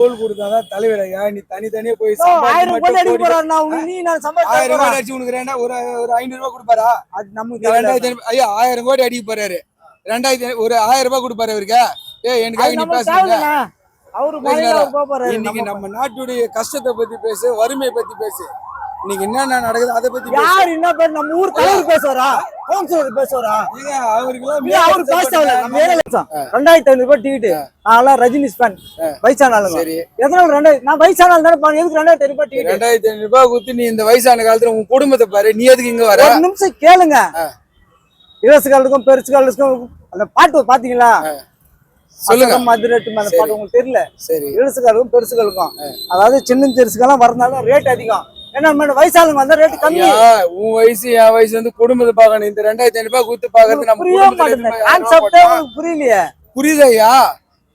தோல் கொடுத்தாதான் தலைவர் ஐயா. நீ தனித்தனியா போய் 1000 கோடி அடிக்க போறாருண்ணா. நீ நான் 1000 கோடி அடிச்சு உனக்கு ஒரு 500 ரூபாய் கொடுப்பாரா? அது நமக்கு ஐயா 1000 கோடி அடிக்க போறாரு. 2000 ஒரு 1000 ரூபாய் கொடுப்பாரு அவருக்கு. எனக்காக நீ பேசுறீங்க. இன்னைக்கு நம்ம நாட்டுடைய கஷ்டத்தை பத்தி பேசு, வறுமையை பத்தி பேசு. இன்னைக்கு என்னென்ன நடக்குது அதை பத்தி யார் என்ன பேர் நம்ம ஊர் தலைவர் பேசுவாரா? கவுன்சிலர் பேசுவாரா? அவருக்குலாம் 2500 ரூபாய் டிக்கெட். நான் ரஜினி ஃபேன். வயசானாலும் சரி எத்தனை 2000 நான் வயசானாலும் தானே எதுக்கு 2500 ரூபாய் டிக்கெட்? 2500 ரூபாய் கொடுத்து நீ இந்த வயசான காலத்துல உன் குடும்பத்தை பாரு. நீ எதுக்கு இங்க வர? ஒரு நிமிஷம் கேளுங்க. இளசுகாலுக்கும் பெருசுகாலுக்கும் அந்த பாட்டு பாத்தீங்களா? சொல்லுங்க. மதுரேட்டு மேல பாட்டு உங்களுக்கு தெரியல? சரி. இளசுகாலுக்கும் பெருசுகளுக்கும் அதாவது சின்ன பெருசுக்கெல்லாம் வரனால ரேட் அதிகம். என்ன வயசாளுங்க வந்தா ரேட் கம்மி. உன் வயசு என் வயசு வந்து குடும்பத்தை பாக்கணும். இந்த 2500 ரூபாய் கொடுத்து பாக்குறது நம்ம புரிய மாட்டேங்குது. கான்செப்டே உங்களுக்கு புரியலையே. புரியுதையா?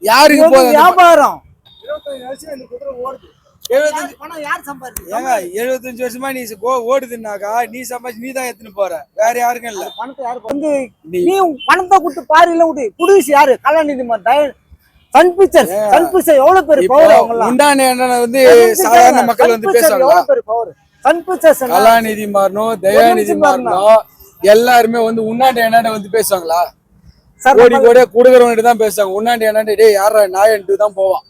யாருக்கு போகுது வியாபாரம்? 25 வருஷம் இந்த குதிரை ஓடுது. 75 பணம் யார் சம்பாதிச்சு? ஏங்க 75 வருஷமா நீ ஓடுதுன்னாக்கா நீ சம்பாதிச்சு நீ தான் எடுத்துன்னு போற. வேற யாருக்கும் இல்ல. பணத்தை யாரு வந்து நீ பணத்தை கொடுத்து பாரு இல்ல விட்டு புடிச்சு யாரு? கலாநிதி சன் பிக்சர்ஸ் எவ்வளவு பேர் பவர் அவங்க உண்டான வந்து சாதாரண மக்கள் வந்து பேசுவாங்க. எவ்வளவு பேர் பவர் சன் பிக்சர்ஸ் கலாநிதி மாறணும், தயாநிதி மாறணும் எல்லாருமே வந்து உன்னாண்ட என்னாண்ட வந்து பேசுவாங்களா? கோடி கோடியா கொடுக்குறவங்க தான் பேசுவாங்க. உன்னாண்ட என்னாண்ட டேய் யாரா நாயன்ட்டு தான் போவான்.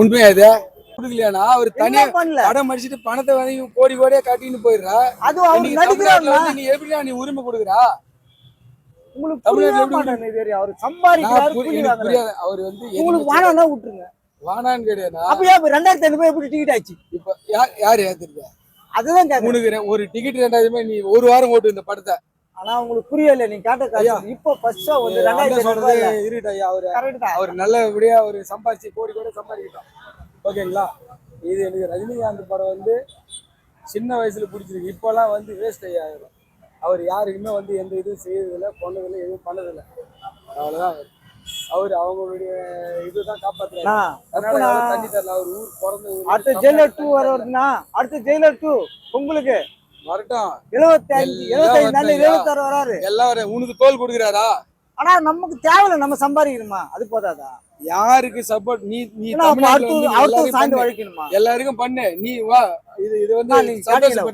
உண்மையா இது கொடுக்கலையானா அவர் தனியா படம் மடிச்சிட்டு பணத்தை வாங்கி கோடி கோடியா காட்டின்னு போயிடுறா. அது அவர் நடிக்கிறாங்க. நீ எப்படியா நீ உரிமை கொடுக்குறா? உங்களுக்கு தமிழ்நாட்டுல அவர் சம்பாதிக்கிறாரு புரியாது. அவர் வந்து உங்களுக்கு வானானா விட்டுருங்க. வானான்னு கிடையாது. அப்பயா 2500 ரூபாய் எப்படி டிக்கெட் ஆச்சு? இப்ப யாரு ஏத்துருக்க? அதுதான் உனக்கு ஒரு டிக்கெட் 2000 ரூபாய் நீ ஒரு வாரம் ஓட்டு இந்த படத்தை. ஆனா உங்களுக்கு புரியல. நீ கேட்ட இப்ப ஃபர்ஸ்டா வந்து 2000 ரூபாய் இருட்டா அவர் நல்லபடியா ஒரு சம்பாதிச்சு கோடி கோடி சம்பாதிக்கிட்டோம். ஓகேங்களா? இது எனக்கு ரஜினிகாந்த் படம் வந்து சின்ன வயசுல பிடிச்சிருக்கு. இப்பெல்லாம் வந்து வேஸ்ட் ஆயிடும். அவர் யாருக்குமே வந்து எந்த இதுவும் செய்யறதில்லை, பொண்ணதில்லை, எதுவும் பண்ணதில்லை. அவ்வளவுதான். அவர் அவங்களுடைய இதுதான் காப்பாத்துறாரு. தண்ணி தரல. அவர் ஊர் பிறந்த அடுத்த ஜெயிலர் 2 வருதுன்னா அடுத்த ஜெயிலர் 2 உங்களுக்கு வரட்டும். 75 நாள் 26 வராரு. எல்லாரும் உனக்கு தோல் கொடுக்குறாரா? ஆனா நமக்கு தேவையில்ல. நம்ம சம்பாதிக்கணுமா? அது போதாதா? யாருக்கு சப்போர்ட்? நீ சாய்ந்து வழிக்கணுமா? எல்லாருக்கும் பண்ணு. நீ வா. இது வந்து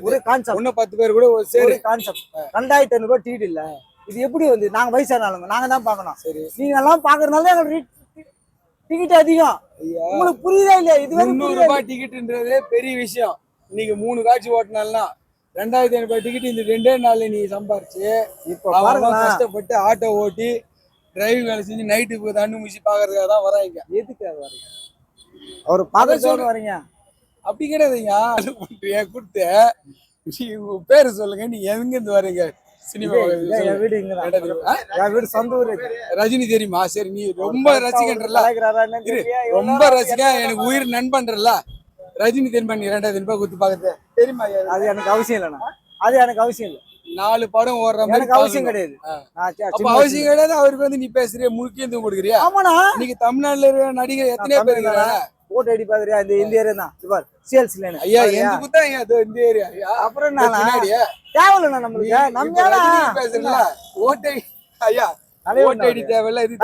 ஒரு கான்செப்ட். இன்னும் 10 பேர் கூட சரி கான்செப்ட். 2500 ரூபாய் டிக்கெட் இல்ல. இது எப்படி வந்து நாங்க வயசானாலுங்க நாங்க தான் பாக்கணும். சரி. நீங்க எல்லாம் பாக்குறதுனால எங்களுக்கு டிக்கெட் அதிகம். உங்களுக்கு புரியுதா இல்லையா? இது 300 ரூபாய் டிக்கெட்ன்றதே பெரிய விஷயம். நீங்க 3 காட்சி ஓட்டினால்னா 2500 ரூபாய் டிக்கெட் இந்த 2 நாள்ல நீ சம்பாரிச்சு இப்ப கஷ்டப்பட்டு ஆட்டோ ஓட்டி டிரைவிங் வேலை செஞ்சு நைட்டுக்கு தண்ணி முடிச்சு பாக்குறதுக்காக தான் வராங்க. எதுக்காக வரீங்க? அவர் பார்க்க வரீங்க அப்படி கிடையாதுங்க. கொடுத்து உங்க பேரு சொல்லுங்க. நீ எங்க இருந்து வரீங்க? சினிமா வீடு சொந்த ஊர் ரஜினி தெரியுமா? சரி. நீ ரொம்ப ரசிகன்றல, ரொம்ப ரசிக, எனக்கு உயிர் நண்பன்றல. ரஜினி தெரியுமா? நீ 2000 ரூபாய் கொடுத்து பாக்குறது தெரியுமா? அது எனக்கு அவசியம் இல்லைண்ணா. அது எனக்கு அவசியம் இல்லை. 4 படம் ஓடுற மாதிரி அவசியம் கிடையாது. அவசியம் கிடையாது. அவருக்கு வந்து நீ பேசுறிய முக்கியத்துவம் கொடுக்குறியா? ஆமாண்ணா. இன்னைக்கு தமிழ்நாட்டுல இருக்கிற நடிகர் எத்தனையோ பேர் இருக்காங்க. போட்டோ அடி பாக்குறியா? இந்த ஏரியா தான் சேல்ஸ் லைன். ஐயா எந்த குத்தா இந்த ஏரியா? அப்புறம் தேவையில்லைண்ணா நம்மளுக்கு. நம்ம பேசுறீங்களா? ஓட்டை ஐயா ஓட்டை அடி தேவையில்ல. இது